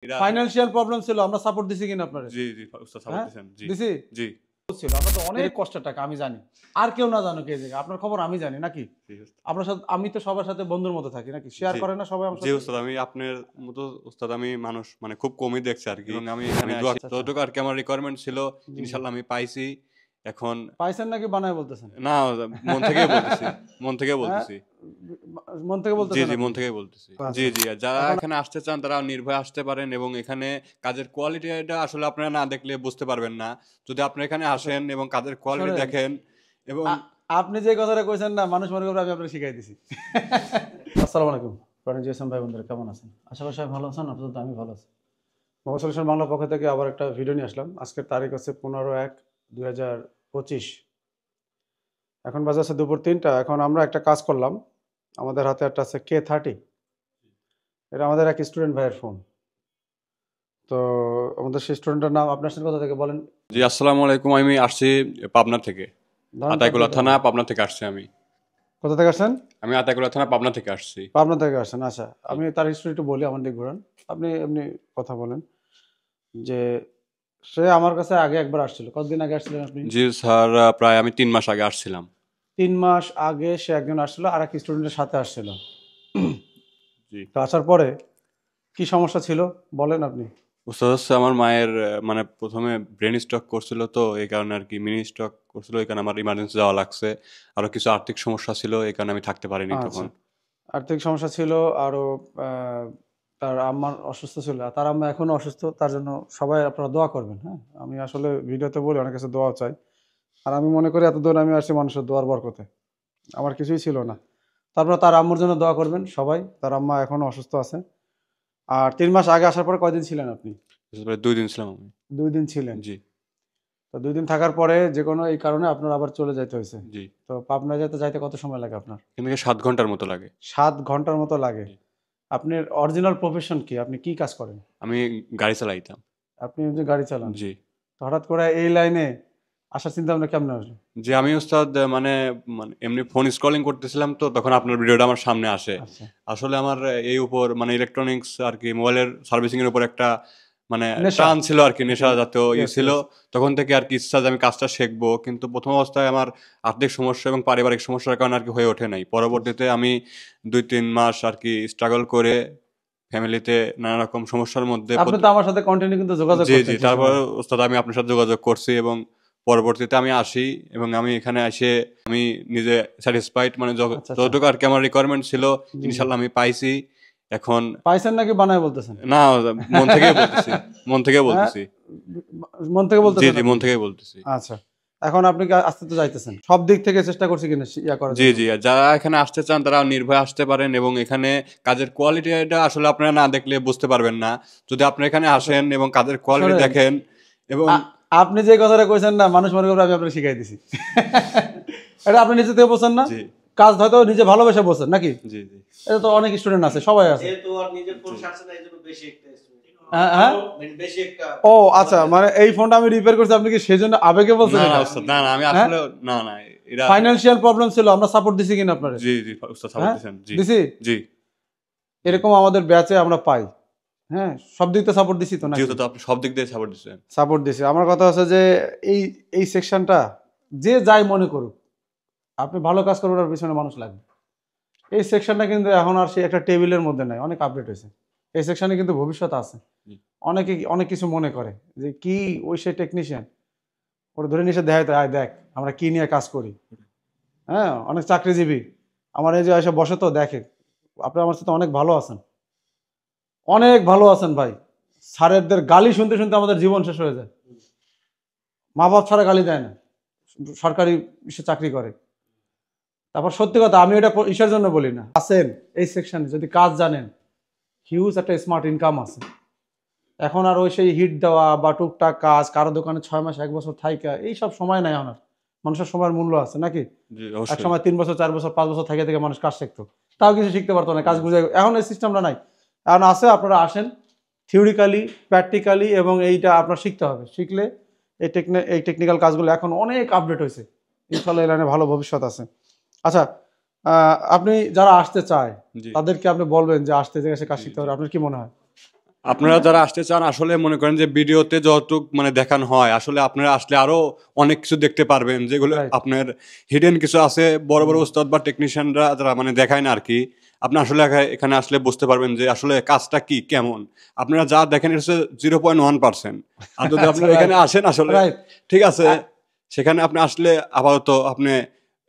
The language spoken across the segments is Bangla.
ফাইনান্সিয়াল প্রবলেম ছিল, আমরা সাপোর্ট দিছি কিনা আপনারে? জি জি উস্তাদ সাপোর্ট দিয়েছেন। জি দিছি জি ছিল। আপনার তো অনেক কষ্টের টাকা আমি জানি, আর কেউ না জানুক এই জায়গায়, আপনার খবর আমি জানি নাকি? আপনার সাথে আমি তো সবার সাথে বন্ধুর মতো থাকি নাকি, শেয়ার করে না সবাই আমার জি সাথে? উস্তাদ, আমি আপনার মতো উস্তাদ আমি মানুষ মানে খুব কমই দেখছি আর কি, এবং আমি এখানে যতটুকু আর কি আমার রিকোয়ারমেন্ট ছিল ইনশাআল্লাহ আমি পাইছি। এখন পাইছেন নাকি বানায় বলতেছেন? না, মন থেকেই বলতেছি, মন থেকে বলতেছি। মন থেকে জি বলতেছেন জি আপনি? মন থেকে বলতেছি। জি জি যারা এখানে আসতে চান তারা নির্ভয়ে আসতে পারেন, এবং এখানে কাজের কোয়ালিটিটা আসলে আপনারা না দেখলে বুঝতে পারবেন না। যদি আপনি এখানে আসেন এবং কাজের কোয়ালিটি শোনেন, দেখেন এবং আপনি যে কথাটা কইছেন না, মানুষ মনে করবে আমি আপনাকে শিখাই দিছি। আসসালামু আলাইকুম প্রণয় জিএসএম ভাই বন্ধুরা, কেমন আছেন? আশা করি সবাই ভালো আছেন। আপাতত আমি ভালো আছি। মোবাইল সলিউশন বাংলা পক্ষ থেকে আবার একটা ভিডিও নিয়ে আসলাম। আজকের তারিখ হচ্ছে 15/1/2025। এখন বাজে আছে দুপুর 3টা। এখন আমরা একটা কাজ করলাম, আমাদের হাতে একটা আছে K30। এটা আমাদের এক স্টুডেন্ট ভাইয়ের ফোন। তো আমাদের সেই স্টুডেন্টের নাম, আপনার সাথে কোথা থেকে বলেন? জি আসসালামু আলাইকুম, আমি আসছি পাবনা থেকে, আতাইকুলা থানা পাবনা থেকে আসছি আমি। কোথা থেকে আসছেন? আমি আতাইকুলা থানা পাবনা থেকে আসছি। পাবনা থেকে আসছেন, আচ্ছা। আমি তার হিস্ট্রি একটু বলি, আমার দিক ঘুরান, আপনি এমনি কথা বলেন। যে সে আমার কাছে আগে একবার আসছিল। কতদিন আগে আসছিলেন আপনি? জি স্যার, প্রায় আমি 3 মাস আগে আসছিলাম। 3 মাস আগে সে একজন আসছিল, আর এক স্টুডেন্টের সাথে আসছিল। জি তো আসার পরে কি সমস্যা ছিল বলেন আপনি? উস্তাদ হচ্ছে আমার মায়ের মানে প্রথমে ব্রেন স্ট্রোক করছিল, তো এই কারণে আর কি মিনি স্ট্রোক করছিল, এই কারণে আমার ইমার্জেন্সি যাওয়া লাগছে। আরো কিছু আর্থিক সমস্যা ছিল, এই কারণে আমি থাকতে পারিনি তখন। আচ্ছা, আর্থিক সমস্যা ছিল, আরো আহ, তার আম্মার অসুস্থ ছিল, আর তার আম্মা এখনো অসুস্থ। তার জন্য সবাই আপনারা দোয়া করবেন। হ্যাঁ, আমি আসলে ভিডিওতে বলি অনেক কাছে দোয়া চাই, আর আমি মনে করি এত দূর আমি আসছি মানুষের দোয়ার বরকতে। আমার কিছুই ছিল না। তারপর তার আম্মুর জন্য দোয়া করবেন সবাই, তার আম্মা এখনো অসুস্থ আছে। আর 3 মাস আগে আসার পরে কয়দিন ছিলেন আপনি? প্রায় 2 দিন ছিলাম আমি। 2 দিন ছিলেন। জি তো 2 দিন থাকার পরে যে কোনো এই কারণে আপনার আবার চলে যাইতে হয়েছে। জি তো পাবনা যাইতে কত সময় লাগে আপনার? এখান থেকে 7 ঘন্টার মতো লাগে। 7 ঘন্টার মতো লাগে। জি। আপনার অরিজিনাল প্রফেশন কি? আপনি কি কাজ করেন? আমি গাড়ি চালাইতাম। আপনি যে গাড়ি চালান, জি তো হঠাৎ করে এই লাইনে আসার চিন্তা ভাবনা কেমন আসলো? জি আমি উস্তাদ মানে মানে এমনি ফোন স্ক্রলিং করতেছিলাম, তো তখন আপনার ভিডিওটা আমার সামনে আসে। আচ্ছা, আসলে আমার এই উপর মানে ইলেকট্রনিক্স আর কি মোবাইলের সার্ভিসিং এর উপর একটা মানে নেশা। টান ছিল আর কি, নেশা জাতীয় Yes, ছিল। yes. তখন থেকে আর কি ইচ্ছা যে আমি কাজটা শিখবো, কিন্তু প্রথম অবস্থায় আমার আর্থিক সমস্যা এবং পারিবারিক সমস্যার কারণে আর কি হয়ে ওঠে নাই। পরবর্তীতে আমি 2-3 মাস আর কি স্ট্রাগল করে ফ্যামিলিতে নানা রকম সমস্যার মধ্যে আপনি তো আমার সাথে কন্টিনিউ কিন্তু যোগাযোগ জি জি করতেন সেই তারপর সময়। ওস্তাদ আমি আপনার সাথে যোগাযোগ করছি, এবং পরবর্তীতে আমি আসি, এবং আমি এখানে এসে আমি নিজে স্যাটিসফাইড, মানে আচ্ছা, আচ্ছা। যতটুকু আর কি আমার রিকোয়ারমেন্ট ছিল জি, জি। ইনশাল্লাহ আমি পাইছি। এখন পাইছেন নাকি বানায় বলতেছেন? না, মন থেকেই বলতেছি, মন থেকে হ্যাঁ, বলতেছি। মন থেকে জি বলতেছেন জি আপনি? মন থেকেই বলতেছি। আচ্ছা। এখন আপনি কি আস্তে তো যাইতেছেন? সব দিক থেকে চেষ্টা করছি কিনা ইয়া করার জি জন্য? জি যারা এখানে আসতে চান তারা নির্ভয়ে আসতে পারেন, এবং এখানে কাজের কোয়ালিটিটা আসলে আপনারা না দেখলে বুঝতে পারবেন না। যদি আপনি এখানে আসেন এবং কাজের কোয়ালিটি শোনেন, দেখেন এবং আপনি যে কথাটা কইছেন না, মানুষ মনে করবে আমি আপনাকে শিখাই দিছি। এটা আপনি নিজে থেকে বলছেন না? জি কাজ হয়তো নিজে ভালোবেসে বলছেন নাকি? জি জি এটা তো অনেক স্টুডেন্ট আছে, সবাই আছে। যেহেতু আর নিজের ফোন সারছে না, এইজন্য বেশি একটা হ্যাঁ, হ্যাঁ। মানে বেশি একটা ও আচ্ছা, মানে এই ফোনটা আমি রিপেয়ার করছি, আপনি কি সেজন্য আবেগে বলছেন না না এটা? উস্তাদ, না না আমি হ্যাঁ? আসলে না না এরা ফাইনান্সিয়াল প্রবলেম ছিল, আমরা সাপোর্ট দিছি কিনা আপনারে? জি জি উস্তাদ সাপোর্ট হ্যাঁ, দিয়েছেন। জি দিছি। জি এরকম আমাদের ব্যাচে আমরা পাই। হ্যাঁ, সব দিক থেকে সাপোর্ট দিছি তো জি নাকি? উস্তাদ, আপনি সব দিক দিয়ে সাপোর্ট দিচ্ছেন। সাপোর্ট দিছি। আমার কথা হচ্ছে যে এই এই সেকশনটা যে যাই মনে করুক, আপনি ভালো কাজ করবেন, ওর পিছনে মানুষ লাগবে। এই সেকশনটা কিন্তু এখন আর সেই একটা টেবিলের মধ্যে নাই, অনেক আপডেট হয়েছে। এই সেকশনে কিন্তু ভবিষ্যৎ আছে। জি অনেকে অনেক কিছু মনে করে যে কি ওই সে টেকনিশিয়ান, ওরা ধরে নিয়ে এসে দেখায় তো, আয় দেখ আমরা কি নিয়ে কাজ করি। হ্যাঁ, অনেক চাকরিজীবী আমার এই যে এসে বসে তো দেখে। আপনি আমার সাথে অনেক ভালো আছেন, অনেক ভালো আছেন ভাই। স্যারেদের গালি শুনতে শুনতে আমাদের জীবন শেষ হয়ে যায়। মা বাপ ছাড়া গালি দেয় না, সরকারি ইসে চাকরি করে। তারপর সত্যি কথা, আমি এটা ইসের জন্য বলি না, আছেন এই সেকশনে যদি কাজ জানেন, হিউজ একটা স্মার্ট ইনকাম আছে। এখন আর ওই সেই হিট দেওয়া বা টুকটাক কাজ, কারো দোকানে 6 মাস 1 বছর থাইকা এইসব সময় নাই আমার। মানুষের সময়ের মূল্য আছে নাকি? জি এক অবশ্যই। সময় 3 বছর 4 বছর 5 বছর থেকে থেকে মানুষ কাজ শিখতো, তাও কিছু শিখতে পারতো না, কাজ বুঝে। এখন এই সিস্টেমটা নাই। এখন আছে, আপনারা আসেন থিওরিক্যালি, প্র্যাকটিক্যালি, এবং এইটা আপনার শিখতে হবে। শিখলে এই টেকনিক্যাল কাজগুলো এখন অনেক আপডেট হয়েছে। ইনশাল্লাহ এই লাইনে ভালো ভবিষ্যৎ আছে। আচ্ছা, আপনি যারা আসতে চায় জি তাদেরকে আপনি বলবেন যে আসতে থেকে সে কাজ জি শিখতে জি হবে, আপনার কি মনে হয়? আপনারা যারা আসতে চান আসলে মনে করেন যে ভিডিওতে যতটুক মানে দেখানো হয় আসলে আপনারা আসলে আরো অনেক কিছু দেখতে পারবেন যেগুলো Right. আপনার হিডেন কিছু আছে বড় বড় উস্তাদ বা টেকনিশিয়ানরা যারা মানে দেখায় না আর কি আপনি আসলে এখানে আসলে বুঝতে পারবেন যে আসলে কাজটা কি কেমন আপনারা যা দেখেন এটা হচ্ছে 0.1%। আর যদি আচ্ছা, আপনারা এখানে আসেন আসলে Right. ঠিক আছে সেখানে আপনি আসলে আপাতত আপনি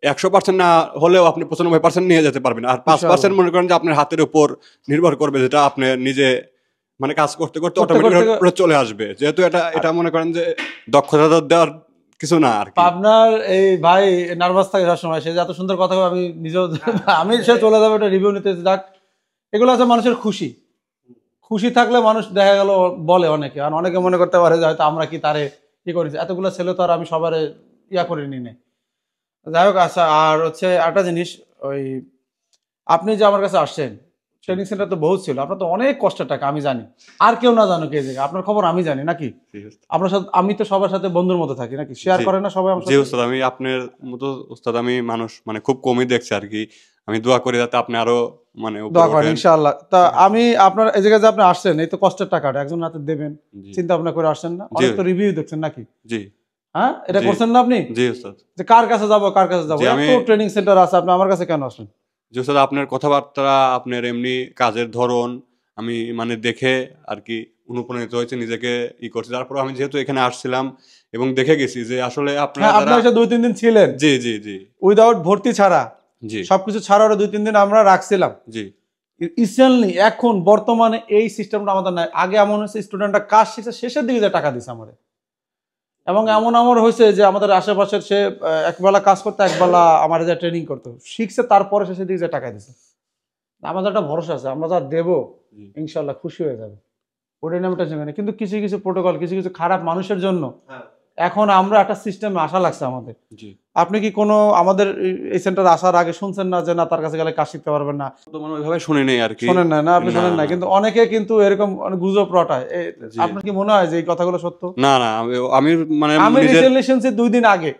100% না হলেও আপনি 95% নিয়ে যেতে পারবেন আর 5% মনে করেন যে আপনার হাতের উপর নির্ভর করবে যেটা আপনি নিজে মানে কাজ করতে করতে করতে অটোমেটিক চলে আসবে যেহেতু এটা মনে করেন যে দক্ষতা তো দেওয়ার কিছু না আর কি আপনার এই ভাই নার্ভাস থাকে সবসময়, সে যে এত সুন্দর কথা বলে, আমি নিজেও আমি সে চলে যাবে এটা রিভিউ নিতে, যাক এগুলো আছে মানুষের খুশি। খুশি থাকলে মানুষ দেখা গেল বলে অনেকে, আর অনেকে মনে করতে পারে যে হয়তো আমরা কি তারে কি করেছি, এতগুলো ছেলে তো আর আমি সবার ইয়া করে নি নাই। যাই হোক, আচ্ছা আর হচ্ছে একটা জিনিস, ওই আপনি যে আমার কাছে আসছেন, ট্রেনিং সেন্টার তো বহুত ছিল, আপনার তো অনেক কষ্টের টাকা আমি জানি, আর কেউ না জানো কে জায়গা আপনার খবর আমি জানি নাকি, আপনার সাথে আমি তো সবার সাথে বন্ধুর মতো থাকি নাকি, শেয়ার জি। করেন না সবাই আমার জি সাথে? উস্তাদ আমি আপনার মতো উস্তাদ আমি মানুষ মানে খুব কমই দেখছি আর কি আমি দোয়া করি যাতে আপনি আরো মানে উপরে দোয়া করেন ওঠেন। ইনশাআল্লাহ। তা আমি আপনার এই জায়গায় যে আপনি আসছেন, এই তো কষ্টের টাকাটা একজন হাতে দেবেন, জি চিন্তা ভাবনা করে আসছেন না? জি। অনেক তো রিভিউ দেখছেন নাকি, জি হ্যাঁ এটা জি। করছেন না আপনি, জি উস্তাদ যে কার কাছে যাবো কার কাছে যাবো, জি, এত আমি- ট্রেনিং সেন্টার আছে, আপনি আমার কাছে কেন আসেন? জি উস্তাদ আপনার কথাবার্তা আপনার এমনি কাজের ধরন আমি মানে দেখে আর কি অনুপ্রাণিত হয়েছে নিজেকে করছি তারপর আমি যেহেতু এখানে আসছিলাম এবং দেখে গেছি যে আসলে আপনারা হ্যাঁ, আপনি যারা এসে 2-3 দিন ছিলেন, জি জি জি উইদাউট ভর্তি ছাড়া, জি সবকিছু ছাড়া ওরা 2-3 দিন আমরা রাখছিলাম। জি রিসেন্টলি এখন বর্তমানে এই সিস্টেমটা আমাদের নাই। আগে এমন হয়েছে স্টুডেন্টরা কাজ শিখছে শেষের দিকে যে টাকা দিছে আমাদের, এবং এমন আমার হয়েছে যে আমাদের আশেপাশের সে একবেলা কাজ করতে একবেলা আমার যা ট্রেনিং করতো শিখছে, তারপরে শেষের দিকে যে টাকা দিছে। আমাদের একটা ভরসা আছে, আমরা যা দেবো জি। ইনশাল্লাহ খুশি হয়ে যাবে, ওটাই নিয়ে আমি টেনশন করি না। কিন্তু কিছু কিছু প্রোটোকল, কিছু কিছু খারাপ মানুষের জন্য হ্যাঁ। এখন আমরা একটা সিস্টেমে আশা লাগছে আমাদের। জি আপনি কি কোনো আমাদের এই সেন্টারে আসার আগে শুনছেন না যে না তার কাছে গেলে কাজ শিখতে পারবেন না? তো মানে ওইভাবে শুনি নেই আর কি শোনেন না, না আপনি না, শোনেন না, না। কিন্তু অনেকে কিন্তু এরকম অনেক গুজব রটায়। জি। আপনার কি মনে হয় যে এই কথাগুলো সত্য? না না আমি মানে আমি নিজের রিসেন্টলি শুনছি 2 দিন আগে,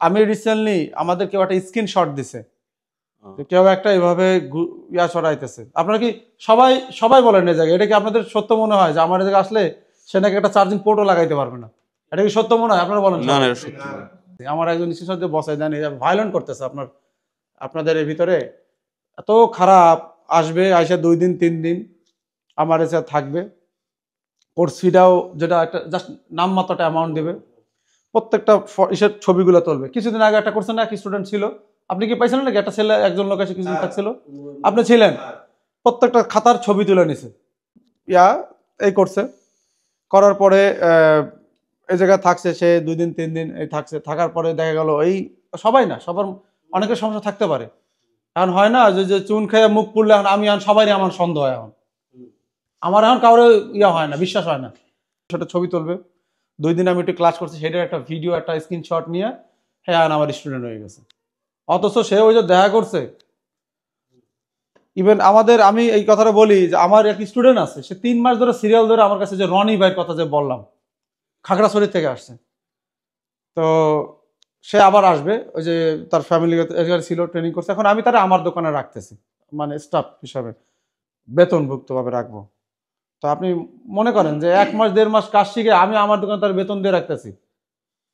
আমি রিসেন্টলি আমাদের কেউ একটা স্ক্রিনশট দিছে, যে কেউ একটা এভাবে ইয়া ছড়াইতেছে। আপনারা কি সবাই সবাই বলেন এই জায়গায়, এটা কি আপনাদের সত্য মনে হয় যে আমার এই জায়গায় আসলে সে নাকি একটা চার্জিং পোর্টও লাগাইতে পারবে না? এটা কি সত্য মনে হয়? আপনারা বলেন না সবাই। না এটা সত্যি না। আমার একজন স্ক্রিনশট দিয়ে বসাই দেন, ভায়োলেন্ট করতেছে আপনাদের এর ভিতরে, এত খারাপ। আসবে আইসা 2 দিন 3 দিন আমার এসে থাকবে, কোর্স ফিটাও যেটা একটা জাস্ট নামমাত্রটা অ্যামাউন্ট দেবে, প্রত্যেকটা ইসের ছবিগুলো তুলবে। কিছুদিন আগে একটা করছেন না, এক স্টুডেন্ট ছিল, আপনি কি পাইছিলেন নাকি? একটা ছেলে একজন লোক এসে কিছুদিন থাকছিল, আপনি ছিলেন, প্রত্যেকটা খাতার ছবি তুলে নিছে, ইয়া এই করছে, করার পরে এই জায়গায় থাকছে সে 2 দিন 3 দিন এই থাকছে, থাকার পরে দেখা গেল এই সবাই না, সবার অনেকের সমস্যা থাকতে পারে। এখন হয় না যে চুন খেয়ে মুখ পুড়লে এখন আমি এখন সবাই আমার সন্দেহ হয়, এখন আমার এখন কাউরে ইয়া হয় না, বিশ্বাস হয় না। সেটা ছবি তুলবে, 2 দিন আমি একটু ক্লাস করছি সেটার একটা ভিডিও একটা স্ক্রিনশট নিয়ে হ্যাঁ আমার স্টুডেন্ট হয়ে গেছে, অথচ সে ওই যে দেখা করছে। ইভেন আমাদের, আমি এই কথাটা বলি যে আমার এক স্টুডেন্ট আছে, সে 3 মাস ধরে সিরিয়াল ধরে আমার কাছে, যে রনি ভাইয়ের কথা যে বললাম, খাগড়াছড়ি থেকে আসছে, তো সে আবার আসবে, ওই যে তার ফ্যামিলি ছিল, ট্রেনিং করছে, এখন আমি তারা আমার দোকানে রাখতেছি, মানে স্টাফ হিসাবে বেতনভুক্তভাবে রাখবো। তো আপনি মনে করেন যে 1 মাস 1.5 মাস কাজ শিখে আমি আমার দোকানে তার বেতন দিয়ে রাখতেছি,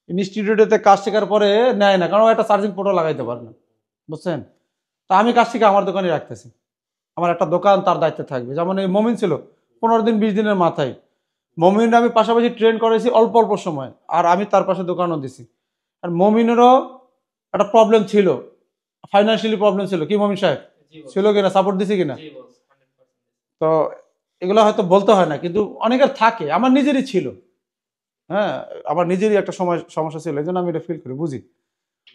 ইনস্টিটিউটে কাজ শেখার পরে নেয় না, কারণ ও একটা চার্জিং পোর্টও লাগাইতে পারে না, বুঝছেন? তা আমি কাজ শিখে আমার দোকানে রাখতেছি, আমার একটা দোকান তার দায়িত্বে থাকবে। যেমন এই মমিন ছিল 15 দিন 20 দিনের মাথায়, মমিন আমি পাশাপাশি ট্রেন করেছি অল্প অল্প সময়, আর আমি তার পাশে দোকানও দিছি। আর মমিনেরও একটা প্রবলেম ছিল, ফাইন্যান্সিয়ালি প্রবলেম ছিল, কি মমিন সাহেব ছিল কিনা, সাপোর্ট দিছি কিনা? তো এগুলো হয়তো বলতে হয় না, কিন্তু অনেকের থাকে, আমার নিজেরই ছিল, হ্যাঁ আমার নিজেরই একটা সময় সমস্যা ছিল, এই জন্য আমি এটা ফিল করি, বুঝি।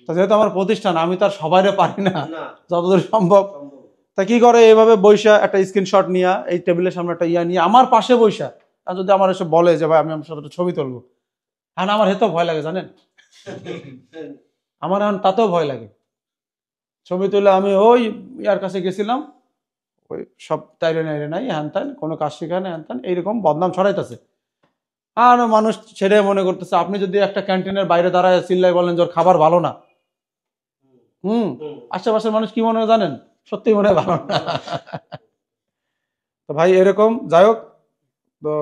তো যেহেতু আমার প্রতিষ্ঠান, আমি তার সবাইরে পারি না, যতদূর সম্ভব। তা কি করে, এইভাবে বৈশা একটা স্ক্রিনশট নিয়ে এই টেবিলের সামনে একটা ইয়া নিয়ে আমার পাশে বৈশা, আর যদি আমার এসে বলে যে ভাই আমি আমার সাথে একটা ছবি তুলবো, হ্যাঁ আমার হেতেও ভয় লাগে জানেন, আমার এখন তাতেও ভয় লাগে। ছবি তুলে আমি ওই ইয়ার কাছে গেছিলাম, ওই সব তাইলে নাইলে নাই হ্যান ত্যান, কোনো কাজ শেখায় না হ্যান ত্যান, এইরকম বদনাম ছড়াইতেছে। আর মানুষ ছেড়ে মনে করতেছে, আপনি যদি একটা ক্যান্টিনের বাইরে দাঁড়ায় চিল্লাই বলেন যে ওর খাবার ভালো না, আশেপাশের মানুষ কি মনে হয় জানেন, সত্যি মনে হয় ভালো না। তো ভাই এরকম, যাই হোক তো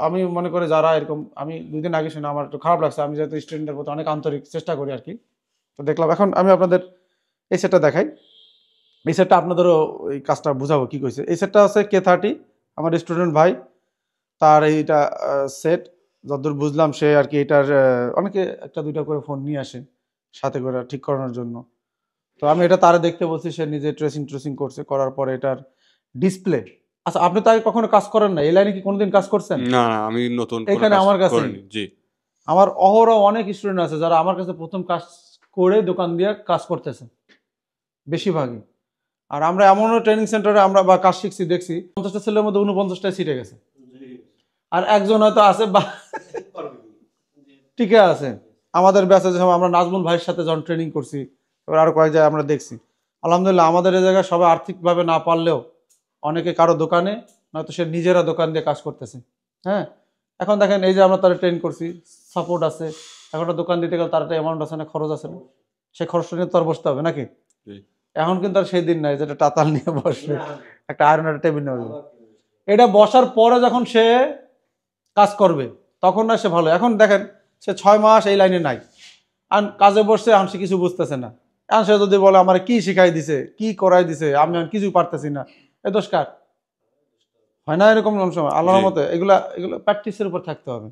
আমি মনে করি যারা এরকম, আমি 2 দিন আগে শুনে আমার একটু খারাপ লাগছে, আমি যেহেতু স্টুডেন্টের প্রতি অনেক আন্তরিক চেষ্টা করি আর কি। তো দেখলাম, এখন আমি আপনাদের এই সেটটা দেখাই। এই সেটটা আপনাদেরও এই কাজটা বুঝাবো কি কইছে। এই সেটটা হচ্ছে K30, আমার স্টুডেন্ট ভাই, তার এইটা সেট যতদূর বুঝলাম সে আর কি এটার অনেকে 1-2টা করে ফোন নিয়ে আসে সাথে করে ঠিক করানোর জন্য। তো আমি এটা তারে দেখতে বলছি, সে নিজে ট্রেসিং করছে, করার পরে এটার ডিসপ্লে। আচ্ছা, আপনি তো আগে কখনো কাজ করেন না, এই লাইনে কি কোনোদিন কাজ করছেন? না না, আমি নতুন কোনো এখানে কাজ আমার কাছে করিনি। জি। আমার অহরহ অনেক স্টুডেন্ট আছে যারা আমার কাছে প্রথম কাজ করে দোকান দিয়ে কাজ করতেছে বেশিরভাগই। আর আমরা এমনও ট্রেনিং সেন্টারে আমরা বা কাজ শিখছি, দেখছি 50টা ছেলের মধ্যে 49টাই ছিটে গেছে, আর একজন হয়তো আছে বা টিকে আছে। আমাদের ব্যাচে যখন আমরা নাজমুল ভাইয়ের সাথে যখন ট্রেনিং করছি, এবার আরো কয়েক জায়গায় আমরা দেখছি, আলহামদুলিল্লাহ আমাদের এই জায়গায় সবাই আর্থিকভাবে না পারলেও অনেকে কারো দোকানে নয়তো সে নিজেরা দোকান দিয়ে কাজ করতেছে। হ্যাঁ, এখন দেখেন এই যে আমরা তারা ট্রেন করছি, সাপোর্ট আছে, এখন একটা দোকান দিতে গেলে তার একটা অ্যামাউন্ট আছে না, খরচ আছে না, সে খরচটা নিয়ে তো আর বসতে হবে নাকি? জি। এখন কিন্তু আর সেই দিন নাই যেটা টাতাল নিয়ে বসবে, একটা আয়রন একটা টেবিল নিয়ে বসবে। এটা বসার পরে যখন সে কাজ করবে তখন না সে ভালো। এখন দেখেন সে 6 মাস এই লাইনে নাই, আর কাজে বসছে, এখন সে কিছু বুঝতেছে না। এখন সে যদি বলে আমার কি শিখাই দিছে, কি করাই দিছে, আমি এখন কিছু পারতেছি না, এ দোষ কার? হয় না এরকম অনেক সময়? আল্লাহর জি। মতে এগুলো প্র্যাকটিসের উপর থাকতে হবে।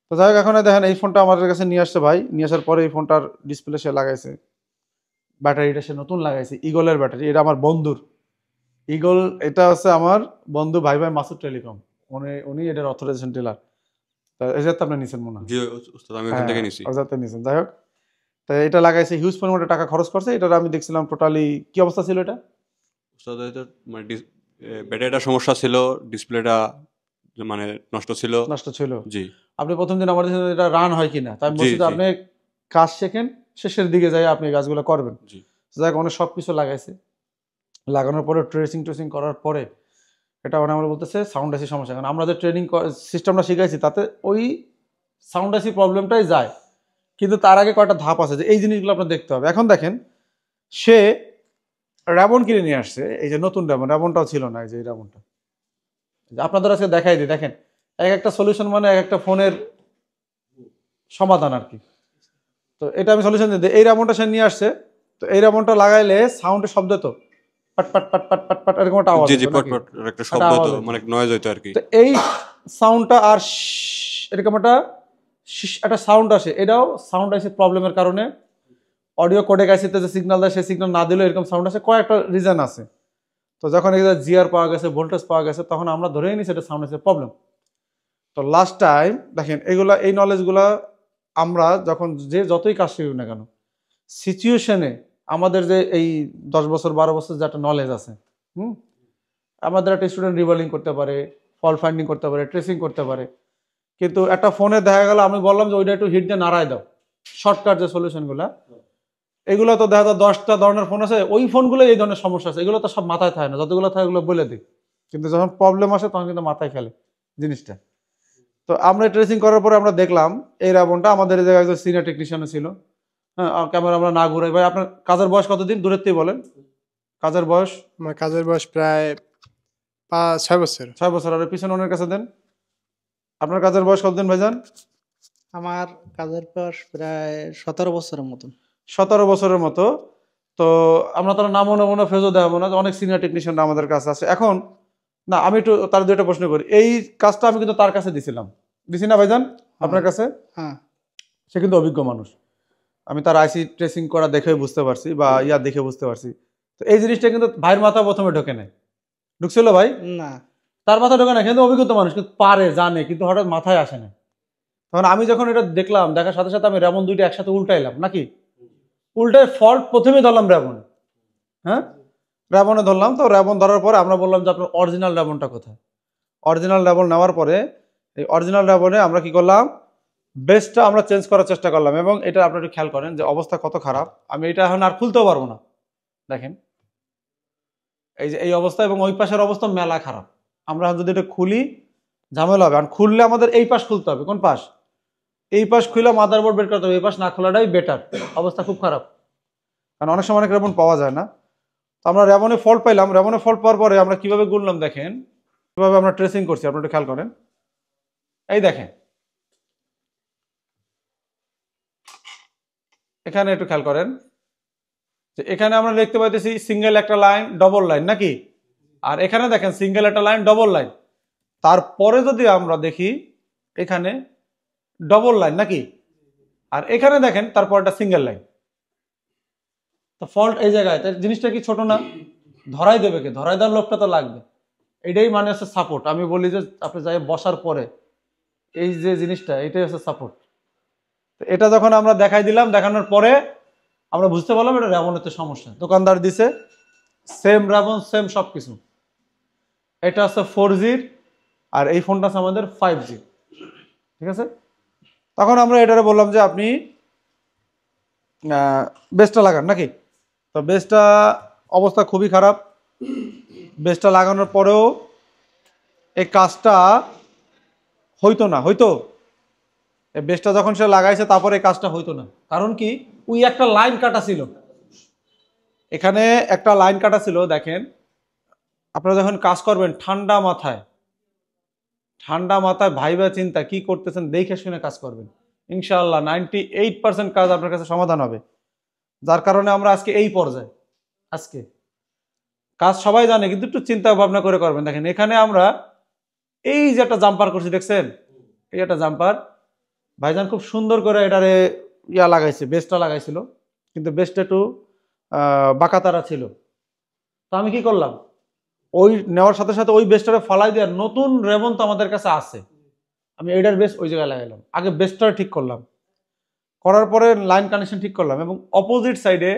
তো যাই হোক, এখন দেখেন এই ফোনটা আমাদের কাছে নিয়ে আসছে ভাই, নিয়ে আসার পরে এই ফোনটার ডিসপ্লে সে লাগাইছে, ব্যাটারিটা সে নতুন লাগাইছে, ইগলের ব্যাটারি। এটা আমার বন্ধুর ইগল, এটা হচ্ছে আমার বন্ধু ভাই মাসুদ টেলিকম, উনি এটার অথরাইজেশন ডিলার। এই যে আপনি নিছেন মনে হয়। জি উস্তাদ, আমি ওখান থেকে নিছি। ওজাতে নিছেন। যাই হোক, তো এটা লাগাইছে, হিউজ পরিমাণে টাকা খরচ করছে। এটার আমি দেখছিলাম টোটালি কি অবস্থা ছিল এটা। উস্তাদ এটা মানে ব্যাটারিটা সমস্যা ছিল, ডিসপ্লেটা মানে নষ্ট ছিল। নষ্ট ছিল। জি। আপনি প্রথম দিন আমার কাছে এটা রান হয় কিনা, তাই আমি জি বলছি যে জি আপনি কাজ শেখেন, শেষের দিকে যাই আপনি এই কাজগুলো করবেন। জি। যাই হোক, অনেক সব কিছু লাগাইছে, লাগানোর পরে ট্রেসিং করার পরে এটা মানে আমরা বলতেছে সাউন্ড আইসি সমস্যা। কারণ আমরা যে ট্রেনিং সিস্টেমটা শিখাইছি তাতে ওই সাউন্ড আইসি প্রবলেমটাই যায়, কিন্তু তার আগে কয়েকটা ধাপ আছে যে এই জিনিসগুলো আপনার দেখতে হবে। এখন দেখেন সে র্যাবন কিনে নিয়ে আসছে, এই যে নতুন র্যাবনটাও ছিল না, এই যে এই র্যাবনটা আপনাদের আজকে দেখাই দিই। দেখেন এক একটা সলিউশন মানে এক একটা ফোনের সমাধান আর কি। তো এটা আমি সলিউশন দিই, এই র্যাবনটা সে নিয়ে আসছে। তো এই র্যাবনটা লাগাইলে সাউন্ডের শব্দ তো পাট পাট পাট পাট পাট পাট এরকম একটা আওয়াজ জি জি, হতো পট নাকি? পট একটা শব্দ আওয়াজ তো, হতো। মানে নয়েজ হইতো আর কি। তো এই সাউন্ডটা আর এরকম একটা সাউন্ড আসে, এটাও সাউন্ড আসে প্রবলেমের কারণে। অডিও কোডেক আইসিতে যে সিগন্যাল দেয় সেই সিগন্যাল না দিলেও এরকম সাউন্ড আসে, কয়েকটা রিজন আছে। তো যখন এটা জিআর পাওয়া গেছে, ভোল্টেজ পাওয়া গেছে, তখন আমরা ধরেই নিই সেটা সাউন্ড আসে প্রবলেম। তো লাস্ট টাইম দেখেন এই নলেজগুলা আমরা যখন যতই কাজ শিখি না কেন, সিচুয়েশনে আমাদের যে এই 10 বছর 12 বছর যে একটা নলেজ আছে, আমাদের একটা স্টুডেন্ট রিভলিং করতে পারে, ফল ফাইন্ডিং করতে পারে, ট্রেসিং করতে পারে, কিন্তু একটা ফোনে দেখা গেল আমি বললাম যে ওইটা একটু হিট দিয়ে নাড়ায় দাও, শর্টকাট যে সলিউশনগুলো, এগুলো তো দেখা যায় 10টা ধরনের ফোন আছে, ওই ফোনগুলো এই ধরনের সমস্যা আছে, এগুলো তো সব মাথায় থাকে না, যতগুলো থাকে এগুলো বলে দিই, কিন্তু যখন প্রবলেম আসে তখন কিন্তু মাথায় খেলে জিনিসটা। তো আমরা ট্রেসিং করার পরে আমরা দেখলাম এই রাবণটা আমাদের এই জায়গায় একজন সিনিয়র টেকনিশিয়ানও ছিল। হ্যাঁ, ক্যামেরা আমরা না ঘুরাই। ভাই আপনার কাজের বয়স কতদিন, দূরের থেকে বলেন কাজের বয়স? আমার কাজের বয়স প্রায় 6 বছর। 6 বছর। আর পিছনে ওনার কাছে দেন, আপনার কাজের বয়স কতদিন ভাইজান? আমার কাজের বয়স প্রায় 17 বছরের মতন। 17 বছরের মতো। তো আমরা তার নামও নেবো না, ফেজও দেখাবো না, অনেক সিনিয়র টেকনিশিয়ানরা আমাদের কাছে আছে। এখন না, আমি একটু তার দুইটা প্রশ্ন করি। এই কাজটা আমি কিন্তু তার কাছে দিছি না ভাইজান আপনার কাছে? হ্যাঁ, সে কিন্তু অভিজ্ঞ মানুষ, আমি তার আইসি ট্রেসিং করা দেখে বুঝতে পারছি বা দেখে বুঝতে পারছি। তো এই জিনিসটা কিন্তু ভাইয়ের মাথা প্রথমে ঢোকে নাই, ঢুকছিল ভাই? না, তার মাথা ঢোকে না, কিন্তু অভিজ্ঞতা মানুষ, কিন্তু পারে, জানে, কিন্তু হঠাৎ মাথায় আসে না। তখন আমি যখন এটা দেখলাম, দেখার সাথে সাথে আমি র্যাবন দুইটা একসাথে উল্টাইলাম নাকি, উল্টায় ফল্ট প্রথমে ধরলাম র্যাবনে। হ্যাঁ, র্যাবনে ধরলাম। তো র্যাবন ধরার পরে আমরা বললাম যে আপনার অরিজিনাল র্যাবনটা কোথায়। অরিজিনাল র্যাবন নেওয়ার পরে এই অরিজিনাল র্যাবনে আমরা কি করলাম, বেসটা আমরা চেঞ্জ করার চেষ্টা করলাম। এবং এটা আপনারা একটু খেয়াল করেন যে অবস্থা কত খারাপ। আমি এটা এখন আর খুলতেও পারবো না, দেখেন এই যে এই অবস্থা, এবং ওই পাশের অবস্থা মেলা খারাপ। আমরা যদি এটা খুলি ঝামেলা হবে, আর খুললে আমাদের এই পাশ খুলতে হবে। কোন পাশ? এই পাশ খুলে মাদারবোর্ড বের করতে হবে, এই পাশ না খোলাটাই বেটার। অবস্থা খুব খারাপ, কারণ অনেক সময় অনেক র্যাবন পাওয়া যায় না। তো আমরা র্যাবনে ফল্ট পাইলাম। র্যাবনে ফল্ট পাওয়ার পরে আমরা কিভাবে গুনলাম দেখেন, কিভাবে আমরা ট্রেসিং করছি আপনি একটু খেয়াল করেন। এই দেখেন এখানে একটু খেয়াল করেন যে এখানে আমরা দেখতে পাইতেছি সিঙ্গেল একটা লাইন ডবল লাইন নাকি, আর এখানে দেখেন সিঙ্গেল একটা লাইন ডবল লাইন, তারপরে যদি আমরা দেখি এখানে ডবল লাইন নাকি, আর এখানে দেখেন তারপর একটা সিঙ্গেল লাইন। তো ফল্ট এই জায়গায়, তাই জিনিসটা কি ছোট না? ধরাই দেবে কে? ধরাই দেওয়ার লোকটা তো লাগবে। এটাই মানে হচ্ছে সাপোর্ট। আমি বলি যে আপনি যাই বসার পরে এই যে জিনিসটা, এটাই হচ্ছে সাপোর্ট। তো এটা যখন আমরা দেখাই দিলাম, দেখানোর পরে আমরা বুঝতে পারলাম এটা র্যাবনের তো সমস্যা। দোকানদার দিছে সেম র্যাবন, সেম সব কিছু। এটা হচ্ছে 4G আর এই ফোনটা আছে আমাদের 5G, ঠিক আছে। তখন আমরা এটারে বললাম যে আপনি বেসটা লাগান নাকি। তো বেসটা অবস্থা খুবই খারাপ। বেসটা লাগানোর পরেও এই কাজটা হইতো না। হইতো এই বেসটা যখন সে লাগাইছে তারপরে এই কাজটা হইতো না। কারণ কি, ওই একটা লাইন কাটা ছিল, এখানে একটা লাইন কাটা ছিল। দেখেন আপনারা যখন কাজ করবেন ঠান্ডা মাথায় ভাইবা চিন্তা কি করতেছেন দেখে শুনে কাজ করবেন, ইনশাআল্লাহ 98% কাজ আপনার কাছে সমাধান হবে। যার কারণে আমরা আজকে এই পর্যায়ে, আজকে কাজ সবাই জানে কিন্তু একটু চিন্তা ভাবনা করে করবেন। দেখেন এখানে আমরা এই যে একটা জাম্পার করছি, দেখছেন এই একটা জাম্পার ভাইজান খুব সুন্দর করে এটারে লাগাইছে, বেসটা লাগাইছিল, কিন্তু বেসটা একটু বাঁকাতারা ছিল। তো আমি কি করলাম, ওই নেওয়ার সাথে সাথে ওই বেসটারে ফালাই দেওয়ার নতুন রেবন তো আমাদের কাছে আছে, আমি এইটার বেস ওই জায়গায় লাগাইলাম। আগে বেসটা ঠিক করলাম, করার পরে লাইন কানেকশন ঠিক করলাম, এবং অপোজিট সাইডে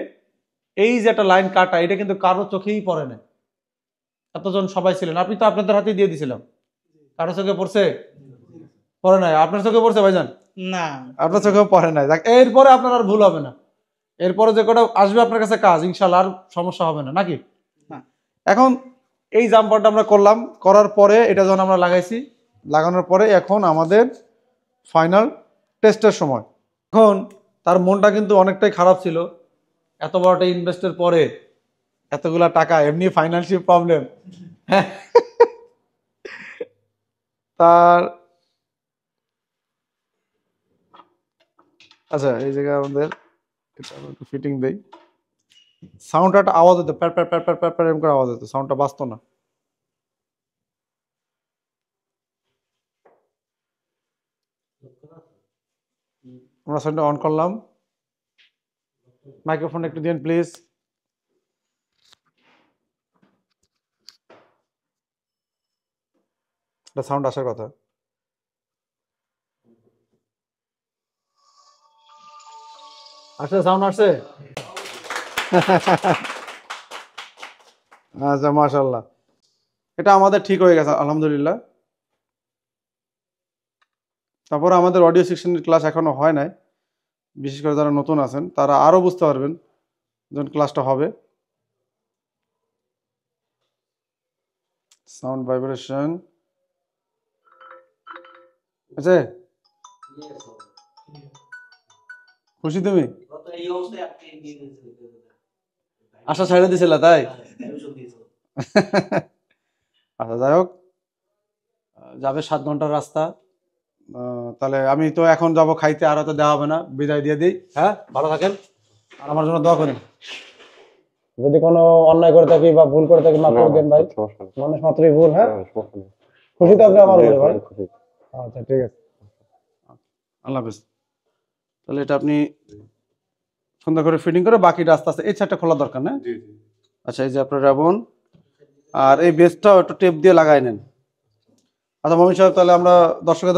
এই যে একটা লাইন কাটা, এটা কিন্তু কারো চোখেই পড়ে না। এতজন সবাই ছিলেন, আপনি তো আপনাদের হাতেই দিয়ে দিছিলাম। কারো চোখে পড়ছে? পড়ে নাই। আপনার চোখে পড়ছে ভাইজান? না, আপনার চোখেও পড়ে নাই। এরপরে আপনার আর ভুল হবে না। এরপরে যে কটা আসবে আপনার কাছে কাজ, ইনশাল্লাহ আর সমস্যা হবে না নাকি। এখন এই জাম্পারটা আমরা করলাম, করার পরে এটা যখন আমরা লাগাইছি, লাগানোর পরে এখন আমাদের ফাইনাল টেস্টের সময়। এখন তার মনটা কিন্তু অনেকটাই খারাপ ছিল, এত বড়টা ইনভেস্টের পরে এতগুলা টাকা, এমনি ফাইন্যান্সিয়াল প্রবলেম। হ্যাঁ, তার আচ্ছা এই জায়গায় আমাদের একটু ফিটিং দেই। সাউন্ডটা একটা আওয়াজ হতো, প্যার প্যার প্যার প্যার প্যার প্যার এরকম করে আওয়াজ হতো, সাউন্ডটা বাজতো না। আমরা সাউন্ডটা অন করলাম। মাইক্রোফোন একটু দিন প্লিজ। একটা সাউন্ড আসার কথা। আসছে, সাউন্ড আসছে। আচ্ছা মাশাআল্লাহ, এটা আমাদের ঠিক হয়ে গেছে আলহামদুলিল্লাহ। তারপর আমাদের অডিও সেকশনের ক্লাস এখনো হয় নাই, বিশেষ করে যারা নতুন আছেন তারা আরো বুঝতে পারবেন যখন ক্লাসটা হবে। সাউন্ড ভাইব্রেশন আছে, খুশি তুমি? এই অবস্থায় আপনি নিয়ে গেছিলেন। আশা ছাড়া দিছিল তাই? দিয়েছিল। আচ্ছা যাই হোক, যাবে 7 ঘন্টার রাস্তা। তাহলে আমি তো এখন যাব খাইতে, আর তো দেওয়া হবে না, বিদায় দিয়ে দিই। হ্যাঁ, ভালো থাকেন আর আমার জন্য দোয়া করেন। যদি কোনো অন্যায় করে থাকি বা ভুল করে থাকি মাফ করে দেন ভাই, মানুষ মাত্রই ভুল। হ্যাঁ, খুশি তো আপনি আমার উপরে ভাই? আচ্ছা ঠিক আছে, আল্লাহ হাফেজ। তাহলে এটা আপনি সুন্দর করে ফিটিং করে বাকিটা আস্তে আস্তে, এই সাইডটা খোলা দরকার না? আচ্ছা এই যে আপনার রেবন আর এই বেসটাও একটু টেপ দিয়ে লাগাই নেন। আচ্ছা মমিন সাহেব, তাহলে আমরা দর্শকের